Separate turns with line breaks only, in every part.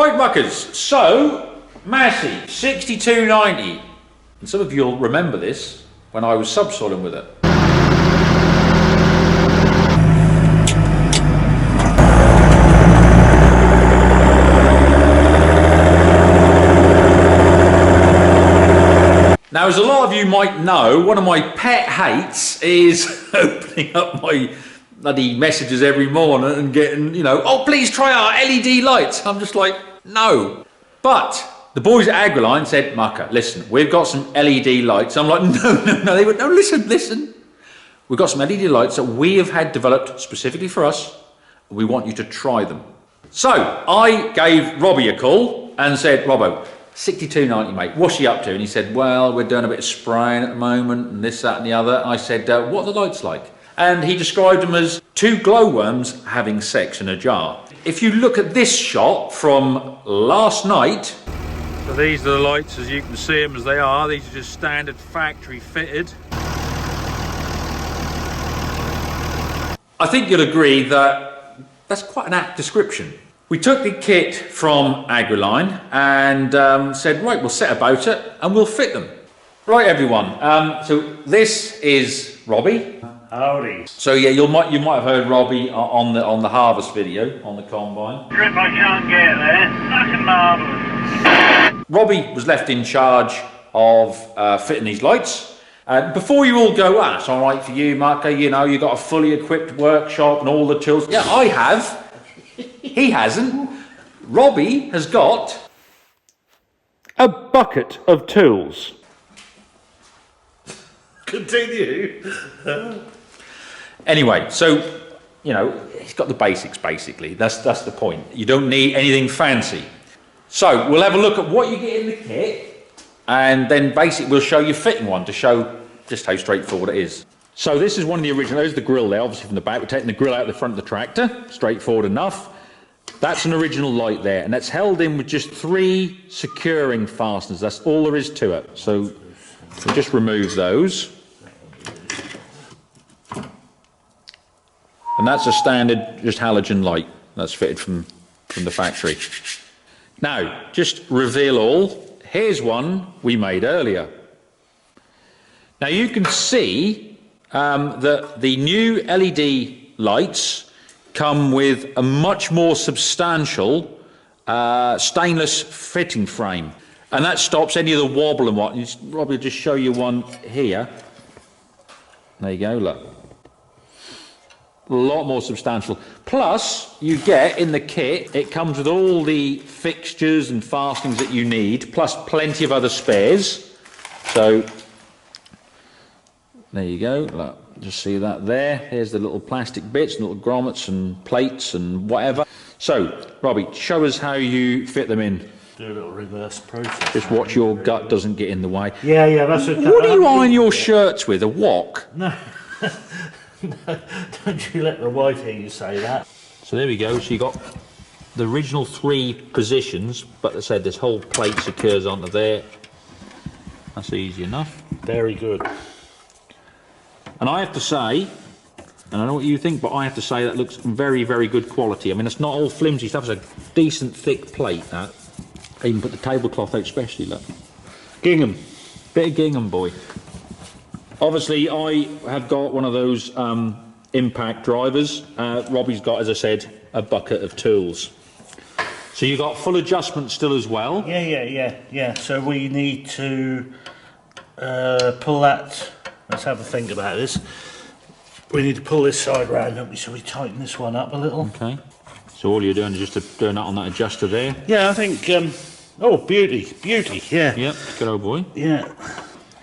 Right, muckers, so Massey 6290, and some of you will remember this when I was subsoiling with it. Now, as a lot of you might know, one of my pet hates is opening up my bloody messages every morning and getting, you know, oh, please try our LED lights. I'm just like, no. But the boys at Agriline said, Mucker, listen, we've got some LED lights. I'm like, no. They went, no, listen. We've got some LED lights that we have had developed specifically for us. We want you to try them. So I gave Robbie a call and said, Robbo, 6290, mate, what's he up to? And he said, well, we're doing a bit of spraying at the moment and this, that and the other. I said, what are the lights like? And he described them as two glowworms having sex in a jar. If you look at this shot from last night. So these are the lights as you can see them as they are. These are just standard factory fitted. I think you'll agree that that's quite an apt description. We took the kit from Agriline and said, right, we'll set about it and we'll fit them. Right, everyone, so this is Robbie.
Howdy.
So yeah, you might have heard Robbie on the harvest video on the combine.
Trip I can't get there. That's marvellous.
Robbie was left in charge of fitting these lights. Before you all go, it's all right for you, Muck, you know, you've got a fully equipped workshop and all the tools. Yeah, I have. He hasn't. Robbie has got a bucket of tools.
Continue.
Anyway, so, you know, he's got the basics, basically. That's the point. You don't need anything fancy. So we'll have a look at what you get in the kit, and then basically we'll show you fitting one to show just how straightforward it is. So this is one of the original, there's the grill there, obviously from the back. We're taking the grill out the front of the tractor, straightforward enough. That's an original light there, and that's held in with just 3 securing fasteners. That's all there is to it. So we'll just remove those. And that's a standard, just halogen light. That's fitted from the factory. Now, just reveal all. Here's one we made earlier. Now you can see that the new LED lights come with a much more substantial stainless fitting frame, and that stops any of the wobble and what. Robbie will just show you one here. There you go, look. A lot more substantial. Plus, you get in the kit, it comes with all the fixtures and fastenings that you need, plus plenty of other spares. So there you go, look, just see that there. Here's the little plastic bits, little grommets and plates and whatever. So, Robbie, show us how you fit them in.
Do a little reverse process.
Just watch your gut doesn't get in the way.
Yeah, that's it.
What do you iron your shirts with, a wok?
No. No, don't you let the wife hear you say that.
So there we go, so you got the original 3 positions, but as I said, this whole plate secures onto there. That's easy enough.
Very good.
And I have to say, and I don't know what you think, but I have to say that looks very, very good quality. I mean, it's not all flimsy stuff, it's a decent thick plate, that. I even put the tablecloth out especially, look.
Gingham.
Bit of gingham, boy. Obviously, I have got one of those impact drivers. Robbie's got, as I said, a bucket of tools. So you've got full adjustment still as well?
Yeah. So we need to pull that. Let's have a think about this. We need to pull this side round, don't we? So we tighten this one up a little.
Okay. So all you're doing is just doing that on that adjuster there?
Yeah, I think... oh, beauty, yeah.
Yep, good old boy.
Yeah.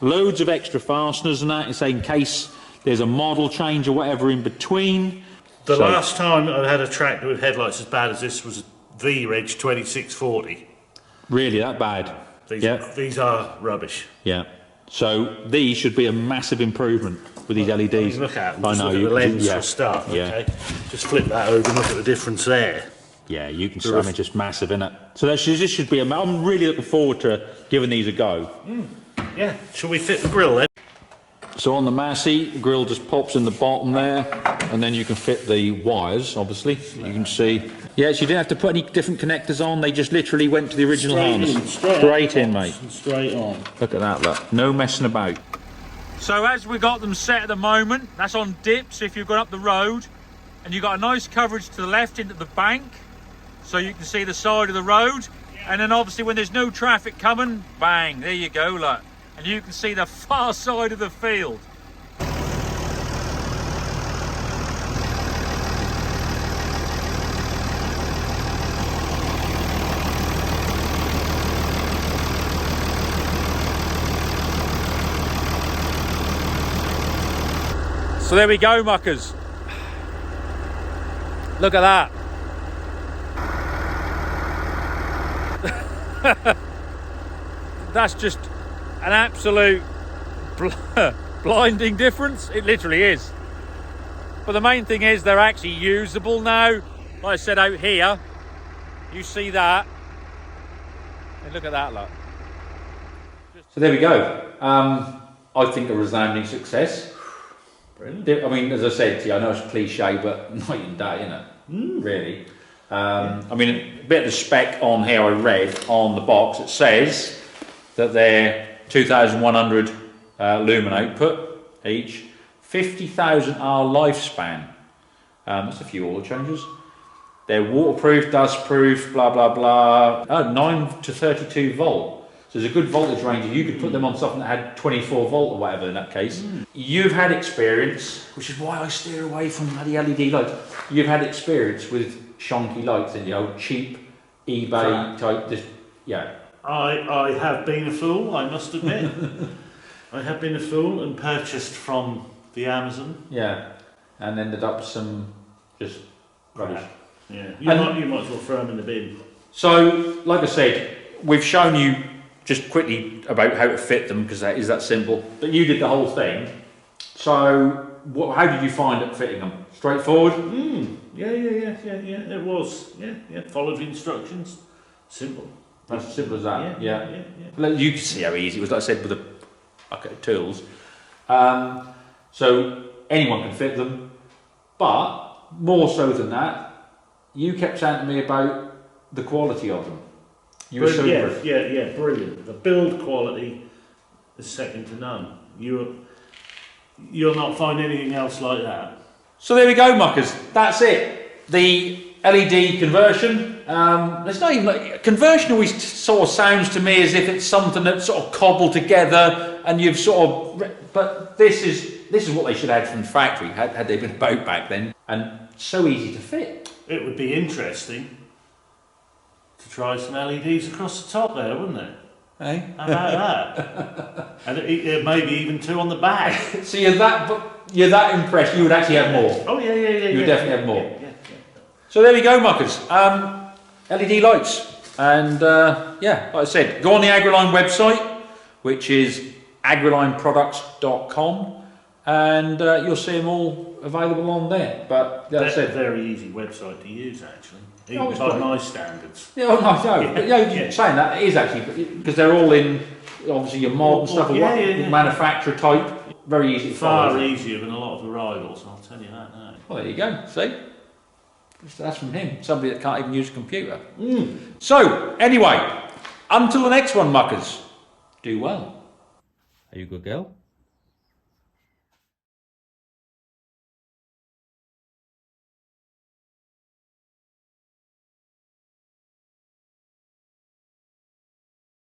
Loads of extra fasteners and that, in case there's a model change or whatever in between.
The last time I had a tractor with headlights as bad as this was a V-Reg 2640.
Really, that bad?
These are rubbish.
Yeah. So these should be a massive improvement with these LEDs.
I mean, look at them.
I know.
Look at the lens
yeah.
for a start.
Yeah.
Okay. Just flip that over and look at the difference there.
Yeah, you can see. I mean, just massive, isn't it? So this should be. I'm really looking forward to giving these a go.
Yeah. Shall we fit the grill then?
So on the Massey, the grill just pops in the bottom there, and then you can fit the wires, obviously. You can see. Yeah, so you didn't have to put any different connectors on, they just literally went to the original harness. Straight in, mate.
Straight on.
Look at that, look. No messing about. So as we got them set at the moment, that's on dips if you've gone up the road, and you've got a nice coverage to the left into the bank, so you can see the side of the road, and then obviously when there's no traffic coming, bang, there you go, look. And you can see the far side of the field. So there we go, muckers. Look at that. That's just an absolute blinding difference. It literally is. But the main thing is they're actually usable now. Like I said, out here, you see that. And look at that, look. So there we go. I think a resounding success. Brilliant. I mean, as I said to you, I know it's a cliche, but night and day, isn't it? Really. I mean, a bit of the spec on here I read on the box, it says that they're 2,100 lumen output each, 50,000 hour lifespan. That's a few oil changes. They're waterproof, dustproof, blah blah blah. 9 to 32 volt. So there's a good voltage range. You could put them on something that had 24 volt or whatever in that case. You've had experience, which is why I steer away from the LED lights. You've had experience with shonky lights in the old cheap eBay type. Yeah.
I have been a fool, I must admit. I have been a fool and purchased from the Amazon.
Yeah. And ended up with some just rubbish.
Yeah. You might as well throw them in the bin.
So, like I said, we've shown you just quickly about how to fit them because that is that simple. But you did the whole thing. So, how did you find it fitting them? Straightforward?
Yeah. It was. Yeah. Followed the instructions. Simple.
That's as simple as that.
Yeah.
You can see how easy it was. Like I said, with the bucket of tools. So anyone can fit them, but more so than that, you kept saying to me about the quality of them. You were so
yeah, brilliant. The build quality is second to none. You'll not find anything else like that.
So there we go, muckers. That's it. The LED conversion. It's not even like conversion. Always sort of sounds to me as if it's something that's sort of cobbled together, and you've sort of. But this is what they should have had from the factory. Had they been about back then, and so easy to fit.
It would be interesting to try some LEDs across the top there, wouldn't it?
Hey?
How about that? And maybe even two on the back.
So you're that impressed. You would actually have more.
Oh yeah.
You would definitely have more.
Yeah.
So there we go, muckers. LED lights, and like I said, go on the Agriline website, which is agrilineproducts.com, and you'll see them all available on there. But that's
a very easy website to use, actually, even by my standards.
Yeah, saying that, it is actually, because they're all in obviously your mod and stuff, manufacturer type. Very easy.
Far easier than a lot of the rivals, I'll tell you that now.
Well, there you go. See. That's from him, somebody that can't even use a computer. So, anyway, until the next one, muckers, do well. Are you a good girl?